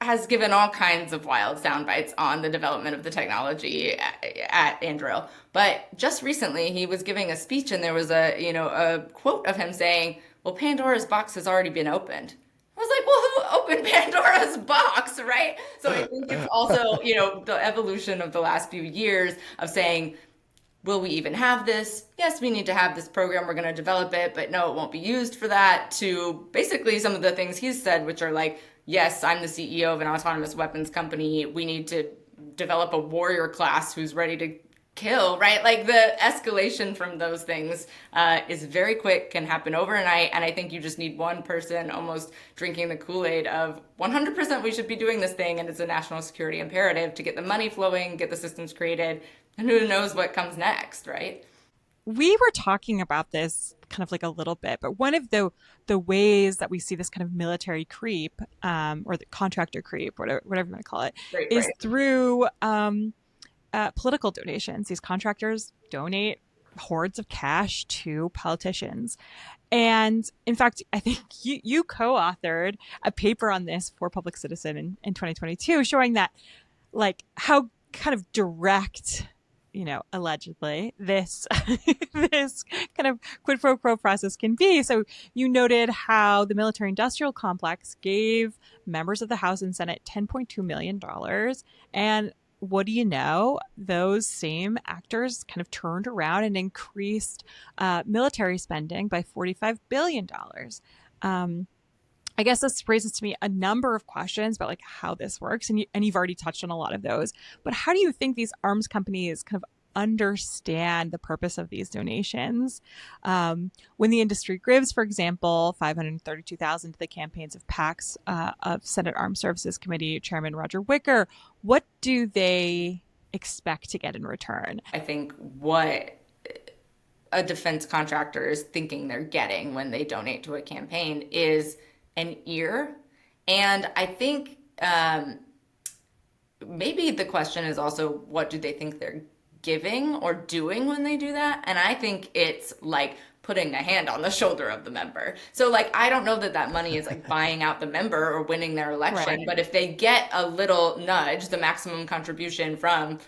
Speaker 1: has given all kinds of wild sound bites on the development of the technology at Anduril. But just recently, he was giving a speech, and there was a quote of him saying, well, Pandora's box has already been opened. I was like, well, who opened Pandora's box, right? So I think it's also, the evolution of the last few years of saying, will we even have this? Yes, we need to have this program. We're going to develop it, but no, it won't be used for that. To basically some of the things he's said, which are like, yes, I'm the CEO of an autonomous weapons company. We need to develop a warrior class who's ready to kill, right? Like the escalation from those things is very quick, can happen overnight. And I think you just need one person almost drinking the Kool-Aid of 100% we should be doing this thing. And it's a national security imperative to get the money flowing, get the systems created. And who knows what comes next, right?
Speaker 2: We were talking about this kind of like a little bit, but one of the ways that we see this kind of military creep, or the contractor creep, whatever you want to call it, is through political donations. These contractors donate hordes of cash to politicians. And in fact, I think you co-authored a paper on this for Public Citizen in 2022, showing that like how kind of direct, allegedly this this kind of quid pro quo process can be. So you noted how the military industrial complex gave members of the House and Senate $10.2 million. And what do you know? Those same actors kind of turned around and increased military spending by $45 billion. I guess this raises to me a number of questions about like how this works, and you've already touched on a lot of those. But how do you think these arms companies kind of understand the purpose of these donations? When the industry gives, for example, $532,000 to the campaigns of PACs of Senate Armed Services Committee Chairman Roger Wicker, what do they expect to get in return?
Speaker 1: I think what a defense contractor is thinking they're getting when they donate to a campaign is an ear. And I think maybe the question is also, what do they think they're giving or doing when they do that? And I think it's like putting a hand on the shoulder of the member. So like, I don't know that money is like buying out the member or winning their election, right. But if they get a little nudge, the maximum contribution from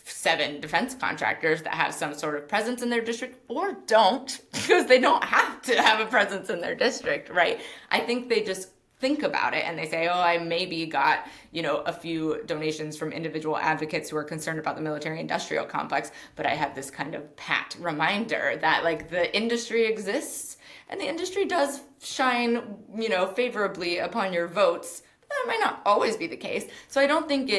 Speaker 1: 7 defense contractors that have some sort of presence in their district, or don't, because they don't have to have a presence in their district, right? I think they just think about it and they say, oh, I maybe got, a few donations from individual advocates who are concerned about the military industrial complex, but I have this kind of pat reminder that like the industry exists and the industry does shine, favorably upon your votes. But that might not always be the case. So I don't think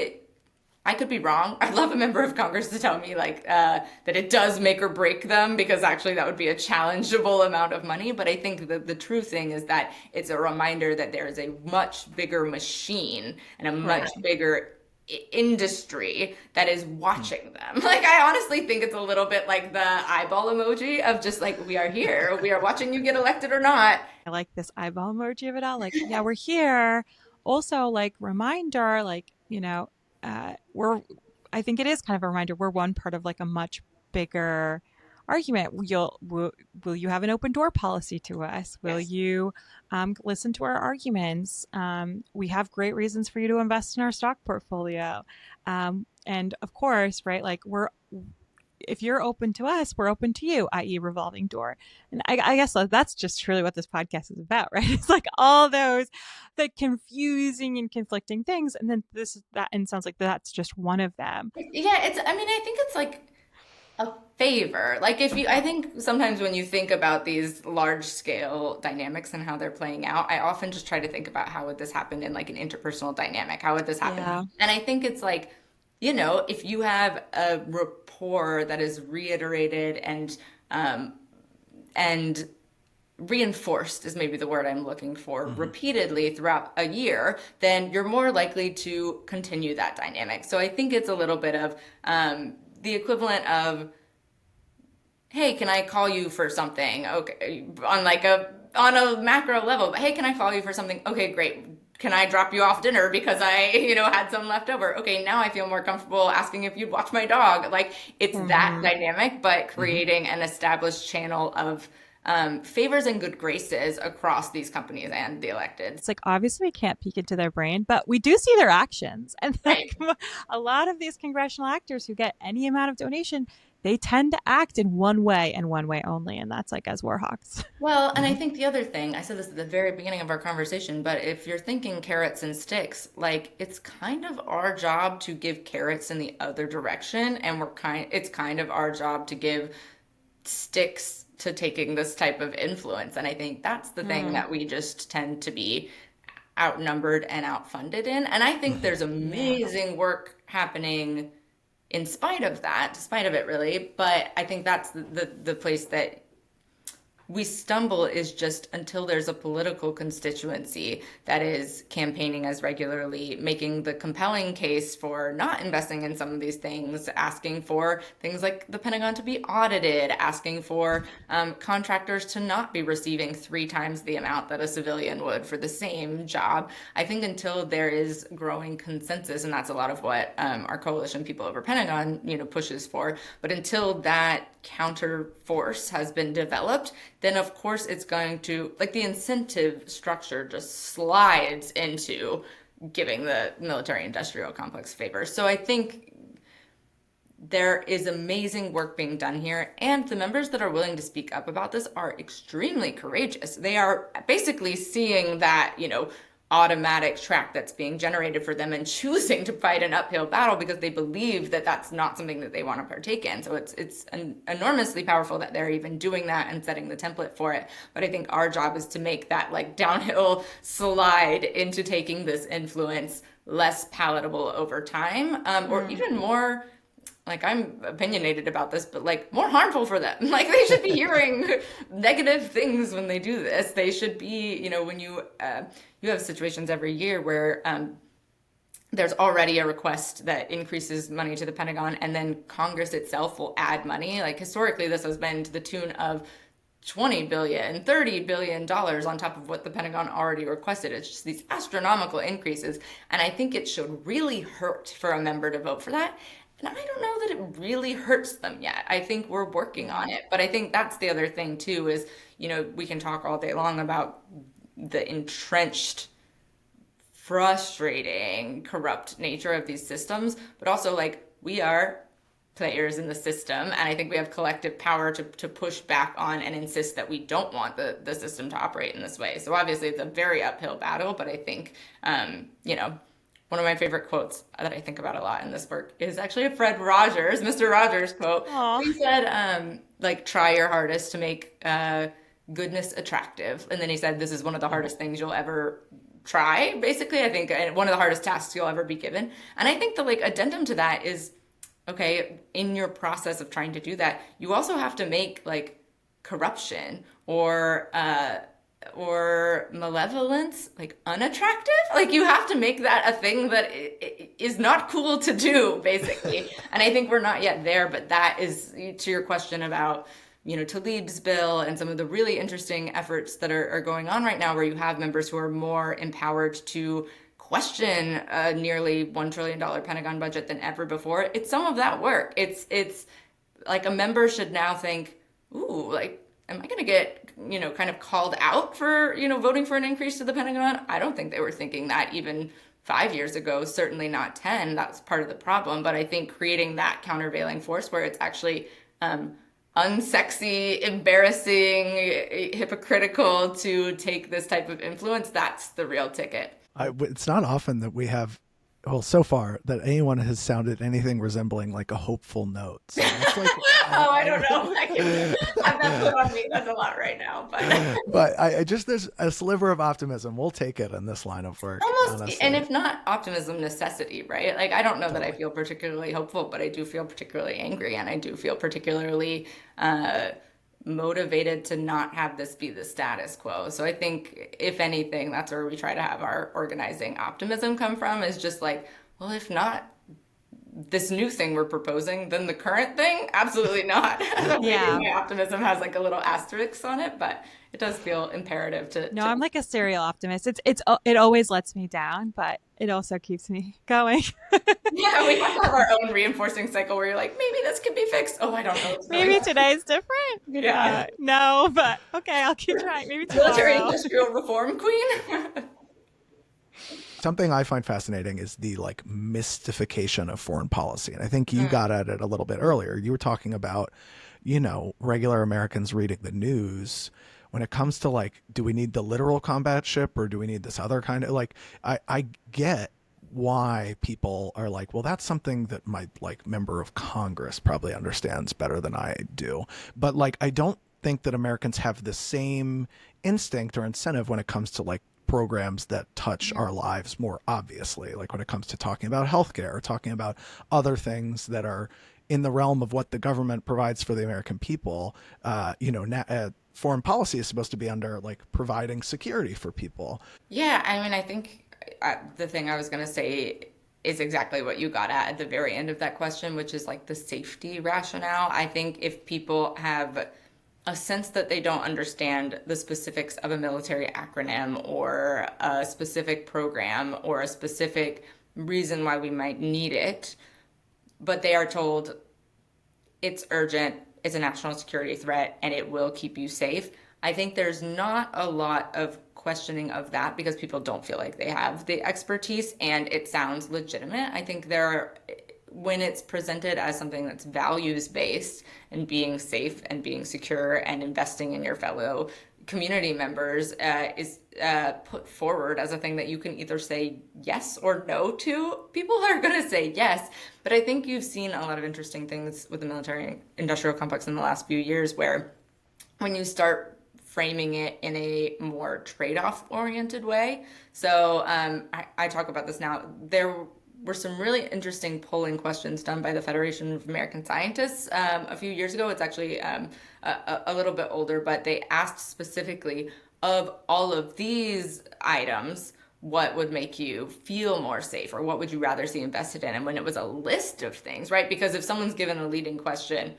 Speaker 1: I could be wrong. I'd love a member of Congress to tell me that it does make or break them, because actually that would be a challengeable amount of money. But I think the true thing is that it's a reminder that there is a much bigger machine and a much bigger industry that is watching them. Like, I honestly think it's a little bit like the eyeball emoji of just like, we are here. We are watching you get elected or not.
Speaker 2: I like this eyeball emoji of it all. Like, yeah, we're here. Also, like, reminder, like, I think it is kind of a reminder. We're one part of like a much bigger argument. Will you have an open door policy to us? Will
Speaker 1: Yes.
Speaker 2: you listen to our arguments? We have great reasons for you to invest in our stock portfolio. And of course, right, like if you're open to us, we're open to you, i.e. revolving door. And I guess that's just truly what this podcast is about, right? It's like all those the confusing and conflicting things. And then and it sounds like that's just one of them.
Speaker 1: Yeah, I think it's like a favor. Like I think sometimes when you think about these large scale dynamics and how they're playing out, I often just try to think about how would this happen in like an interpersonal dynamic? How would this happen?
Speaker 2: Yeah.
Speaker 1: And I think it's like, if you have a rapport that is reiterated and reinforced is maybe the word I'm looking for, repeatedly throughout a year, then you're more likely to continue that dynamic. So I think it's a little bit of the equivalent of, hey, can I call you for something? Okay, on a macro level, but hey, can I call you for something? Okay, great. Can I drop you off dinner because I, had some left over? Okay, now I feel more comfortable asking if you'd watch my dog. Like, it's that dynamic, but creating an established channel of favors and good graces across these companies and the elected.
Speaker 2: It's like, obviously we can't peek into their brain, but we do see their actions. And like, a lot of these congressional actors who get any amount of donation, they tend to act in one way and one way only. And that's like as war hawks.
Speaker 1: Well, and I think the other thing, I said this at the very beginning of our conversation, but if you're thinking carrots and sticks, like, it's kind of our job to give carrots in the other direction. And it's kind of our job to give sticks to taking this type of influence. And I think that's the thing that we just tend to be outnumbered and outfunded in. And I think there's amazing work happening in spite of that, despite of it really. But I think that's the place that we stumble, is just until there's a political constituency that is campaigning as regularly, making the compelling case for not investing in some of these things, asking for things like the Pentagon to be audited, asking for contractors to not be receiving 3 times the amount that a civilian would for the same job. I think until there is growing consensus, and that's a lot of what our coalition People Over Pentagon, pushes for, but until that counter force has been developed, then of course it's going to, like, the incentive structure just slides into giving the military industrial complex favors. So I think there is amazing work being done here, and the members that are willing to speak up about this are extremely courageous. They are basically seeing that, automatic track that's being generated for them and choosing to fight an uphill battle because they believe that that's not something that they want to partake in. So it's enormously powerful that they're even doing that and setting the template for it. But I think our job is to make that like downhill slide into taking this influence less palatable over time, or even more, like, I'm opinionated about this, but like more harmful for them. Like, they should be hearing negative things when they do this. They should be, when you have situations every year where there's already a request that increases money to the Pentagon, and then Congress itself will add money. Like, historically, this has been to the tune of $20 billion, $30 billion on top of what the Pentagon already requested. It's just these astronomical increases. And I think it should really hurt for a member to vote for that. And I don't know that it really hurts them yet. I think we're working on it. But I think that's the other thing too, is, we can talk all day long about the entrenched, frustrating, corrupt nature of these systems, but also, like, we are players in the system. And I think we have collective power to push back on and insist that we don't want the system to operate in this way. So obviously it's a very uphill battle, but I think, one of my favorite quotes that I think about a lot in this work is actually a Mr. Rogers quote.
Speaker 2: Aw.
Speaker 1: He said, try your hardest to make goodness attractive. And then he said, this is one of the hardest things you'll ever try, basically, I think, and one of the hardest tasks you'll ever be given. And I think the addendum to that is, okay, in your process of trying to do that, you also have to make corruption or malevolence unattractive. You have to make that a thing that is not cool to do, basically. And I think we're not yet there, but that is to your question about Tlaib's bill and some of the really interesting efforts that are going on right now, where you have members who are more empowered to question a nearly $1 trillion Pentagon budget than ever before. It's some of that work. It's a member should now think, ooh, am I going to get, kind of called out for, voting for an increase to the Pentagon? I don't think they were thinking that even 5 years ago, certainly not 10. That's part of the problem. But I think creating that countervailing force where it's actually unsexy, embarrassing, hypocritical to take this type of influence, that's the real ticket.
Speaker 3: It's not often that we have, well, so far, that anyone has sounded anything resembling a hopeful note. So it's
Speaker 1: oh, I don't know. I'm not put on me. That's a lot right now.
Speaker 3: But I just, there's a sliver of optimism. We'll take it in this line of work.
Speaker 1: Almost,
Speaker 3: honestly.
Speaker 1: and if not optimism, necessity, right? I don't know that I feel particularly hopeful, but I do feel particularly angry, and I do feel particularly motivated to not have this be the status quo. So I think, if anything, that's where we try to have our organizing optimism come from, is just well, if not this new thing we're proposing, then the current thing? Absolutely not.
Speaker 2: Yeah.
Speaker 1: My optimism has a little asterisk on it, but it does feel imperative to.
Speaker 2: No, I'm a serial optimist. It always lets me down, but it also keeps me going.
Speaker 1: Yeah, we have to have our own reinforcing cycle where you're maybe this could be fixed. Oh, I don't know.
Speaker 2: Maybe today's different.
Speaker 1: Yeah.
Speaker 2: No, but okay, I'll keep trying. Maybe
Speaker 1: Military
Speaker 2: tomorrow.
Speaker 1: industrial reform queen.
Speaker 3: Something I find fascinating is the mystification of foreign policy. And I think you got at it a little bit earlier. You were talking about, regular Americans reading the news. When it comes to do we need the literal combat ship, or do we need this other kind of I get why people are well, that's something that my member of Congress probably understands better than I do. But I don't think that Americans have the same instinct or incentive when it comes to programs that touch our lives more obviously, when it comes to talking about healthcare or talking about other things that are in the realm of what the government provides for the American people. Foreign policy is supposed to be under providing security for people.
Speaker 1: Yeah, I think the thing I was going to say is exactly what you got at the very end of that question, which is the safety rationale. I think if people have a sense that they don't understand the specifics of a military acronym or a specific program or a specific reason why we might need it, but they are told it's urgent, it's a national security threat, and it will keep you safe, I think there's not a lot of questioning of that because people don't feel like they have the expertise and it sounds legitimate. I think when it's presented as something that's values-based and being safe and being secure and investing in your fellow community members is put forward as a thing that you can either say yes or no to, people are going to say yes. But I think you've seen a lot of interesting things with the military industrial complex in the last few years where when you start framing it in a more trade-off oriented way. So I talk about this now. There were some really interesting polling questions done by the Federation of American Scientists a few years ago. It's actually a little bit older, but they asked specifically, of all of these items, what would make you feel more safe, or what would you rather see invested in? And when it was a list of things, right? Because if someone's given a leading question,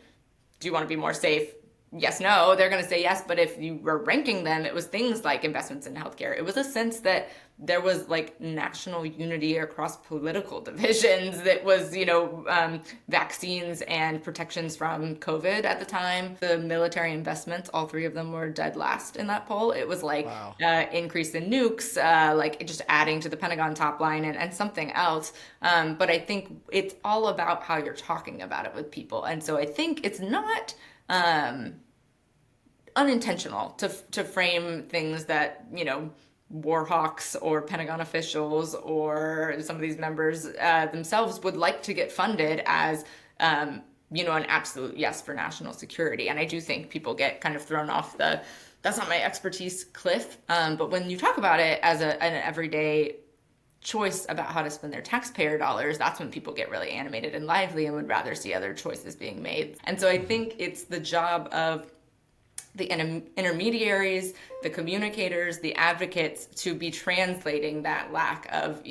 Speaker 1: do you want to be more safe? yes, no, they're going to say yes. But if you were ranking them, it was things like investments in healthcare. It was a sense that there was like national unity across political divisions. That was, vaccines and protections from COVID at the time. The military investments, all three of them were dead last in that poll. It was like
Speaker 3: Wow.
Speaker 1: Increase in nukes, like just adding to the Pentagon top line and something else. But I think it's all about how you're talking about it with people. And so I think it's not unintentional to frame things that, war hawks or Pentagon officials or some of these members themselves would like to get funded as, an absolute yes for national security. And I do think people get kind of thrown off the, that's not my expertise cliff. But when you talk about it as an everyday choice about how to spend their taxpayer dollars, that's when people get really animated and lively and would rather see other choices being made. And so I think it's the job of the intermediaries, the communicators, the advocates to be translating that lack of,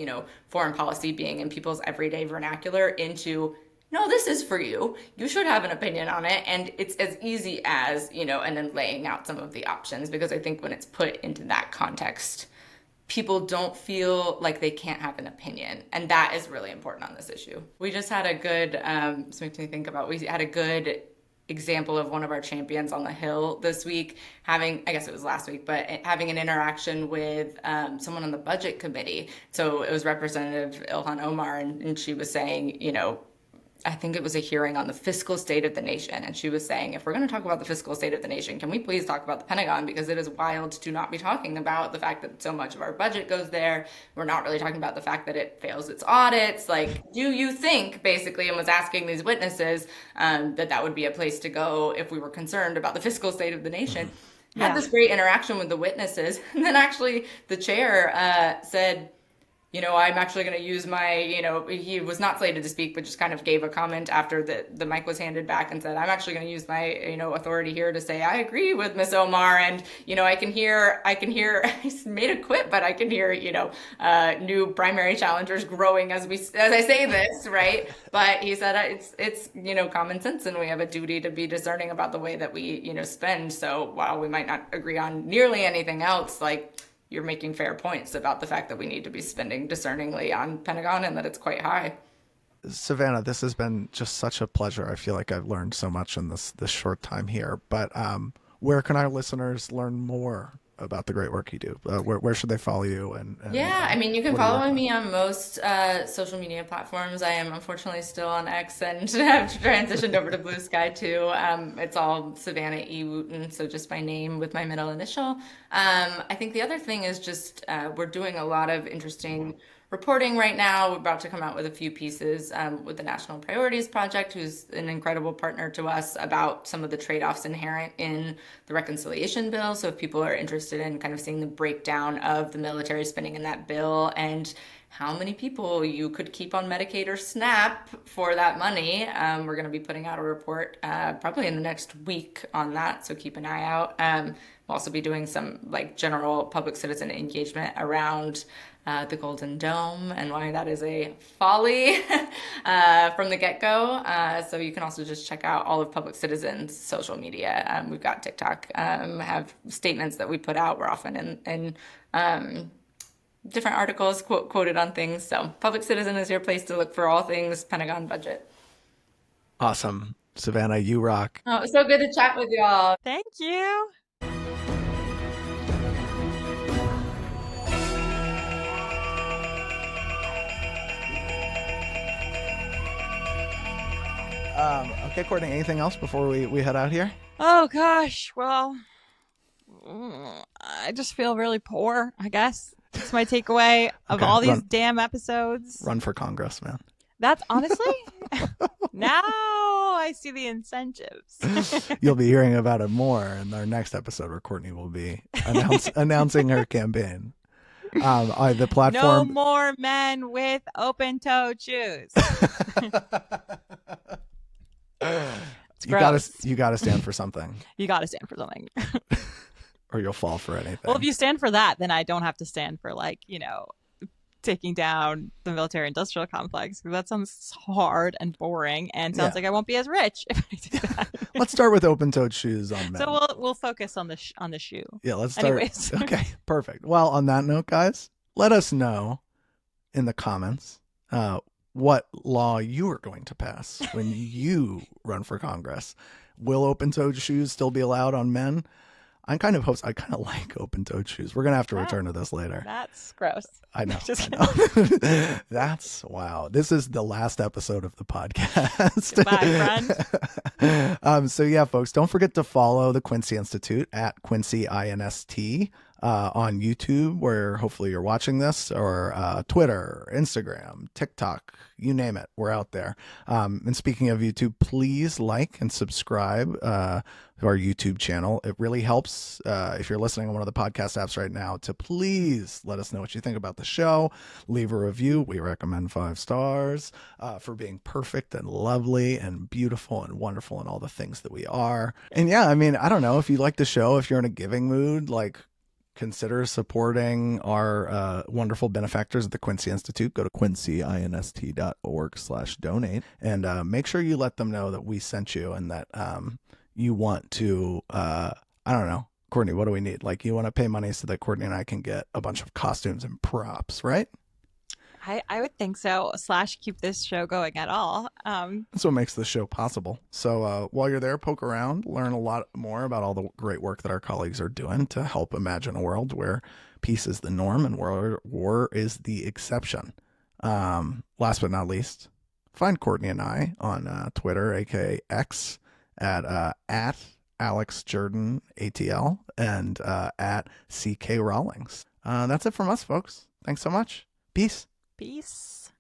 Speaker 1: foreign policy being in people's everyday vernacular into, no, this is for you. You should have an opinion on it. And it's as easy as, and then laying out some of the options, because I think when it's put into that context, people don't feel like they can't have an opinion. And that is really important on this issue. We just had a good, this makes me think about, we had a good example of one of our champions on the Hill this week having, I guess it was last week, but having an interaction with someone on the budget committee. So it was Representative Ilhan Omar, and she was saying, I think it was a hearing on the fiscal state of the nation. And she was saying, if we're going to talk about the fiscal state of the nation, can we please talk about the Pentagon? Because it is wild to not be talking about the fact that so much of our budget goes there. We're not really talking about the fact that it fails its audits. Like, do you think, basically, and was asking these witnesses that would be a place to go if we were concerned about the fiscal state of the nation? Had this great interaction with the witnesses. And then actually the chair said, I'm actually going to use my, he was not slated to speak, but just kind of gave a comment after the mic was handed back and said, I'm actually going to use my, authority here to say, I agree with Miss Omar. And, I can hear, he's made a quip, but I can hear, new primary challengers growing as I say this, right? But he said, it's, common sense, and we have a duty to be discerning about the way that we, spend. So while we might not agree on nearly anything else, like, you're making fair points about the fact that we need to be spending discerningly on Pentagon and that it's quite high.
Speaker 3: Savannah, this has been just such a pleasure. I feel like I've learned so much in this short time here. But where can our listeners learn more about the great work you do? Where should they follow you? And
Speaker 1: you can follow me on most social media platforms. I am unfortunately still on X and have transitioned over to Blue Sky too. It's all Savannah E. Wooten, so just my name with my middle initial. I think the other thing is just we're doing a lot of interesting reporting right now. We're about to come out with a few pieces with the National Priorities Project, who's an incredible partner to us, about some of the trade-offs inherent in the reconciliation bill. So if people are interested in kind of seeing the breakdown of the military spending in that bill and how many people you could keep on Medicaid or SNAP for that money, we're going to be putting out a report probably in the next week on that. So keep an eye out. We'll also be doing some general public citizen engagement around the Golden Dome and why that is a folly from the get-go. So you can also just check out all of Public Citizen's social media. We've got TikTok, have statements that we put out. We're often in different articles quoted on things. So Public Citizen is your place to look for all things Pentagon budget.
Speaker 3: Awesome. Savannah, you rock.
Speaker 1: Oh, it was so good to chat with y'all.
Speaker 2: Thank you.
Speaker 3: Okay, Courtney, anything else before we head out here?
Speaker 2: Oh, gosh. Well, I just feel really poor, I guess. That's my takeaway of all these damn episodes.
Speaker 3: Run for Congress, man.
Speaker 2: That's honestly, now I see the incentives.
Speaker 3: You'll be hearing about it more in our next episode where Courtney will be announcing her campaign. The platform.
Speaker 2: No more men with open-toed shoes.
Speaker 3: You gotta stand for something.
Speaker 2: You gotta stand for something.
Speaker 3: Or you'll fall for anything.
Speaker 2: Well, if you stand for that, then I don't have to stand for taking down the military industrial complex, because that sounds hard and boring and sounds like I won't be as rich if I do that.
Speaker 3: Let's start with open-toed shoes on men.
Speaker 2: So we'll focus on the shoe.
Speaker 3: Yeah, let's start.
Speaker 2: Anyways.
Speaker 3: Okay, perfect. Well, on that note, guys, let us know in the comments what law you are going to pass when you run for Congress. Will open-toed shoes still be allowed on men? I kind of like open-toed shoes. We're going to have to return to this later.
Speaker 2: That's gross.
Speaker 3: I know. That's wow. This is the last episode of the podcast.
Speaker 2: Goodbye, friend.
Speaker 3: So yeah, folks, don't forget to follow the Quincy Institute at Quincy INST on YouTube, where hopefully you're watching this, or Twitter, Instagram, TikTok, you name it. We're out there. And speaking of YouTube, please like and subscribe to our YouTube channel. It really helps if you're listening on one of the podcast apps right now to please let us know what you think about the show. Leave a review. We recommend 5 stars for being perfect and lovely and beautiful and wonderful and all the things that we are. And yeah, I mean, I don't know if you like the show, if you're in a giving mood, like, consider supporting our wonderful benefactors at the Quincy Institute. Go to quincyinst.org/donate and make sure you let them know that we sent you and that you want to, I don't know, Courtney, what do we need? Like, you want to pay money so that Courtney and I can get a bunch of costumes and props, right?
Speaker 2: I would think so, / keep this show going at all.
Speaker 3: That's what makes this show possible. So while you're there, poke around, learn a lot more about all the great work that our colleagues are doing to help imagine a world where peace is the norm and war is the exception. Last but not least, find Courtney and I on Twitter, aka X, at Alex Jordan ATL and at CK Rawlings. That's it from us, folks. Thanks so much. Peace.
Speaker 2: Peace.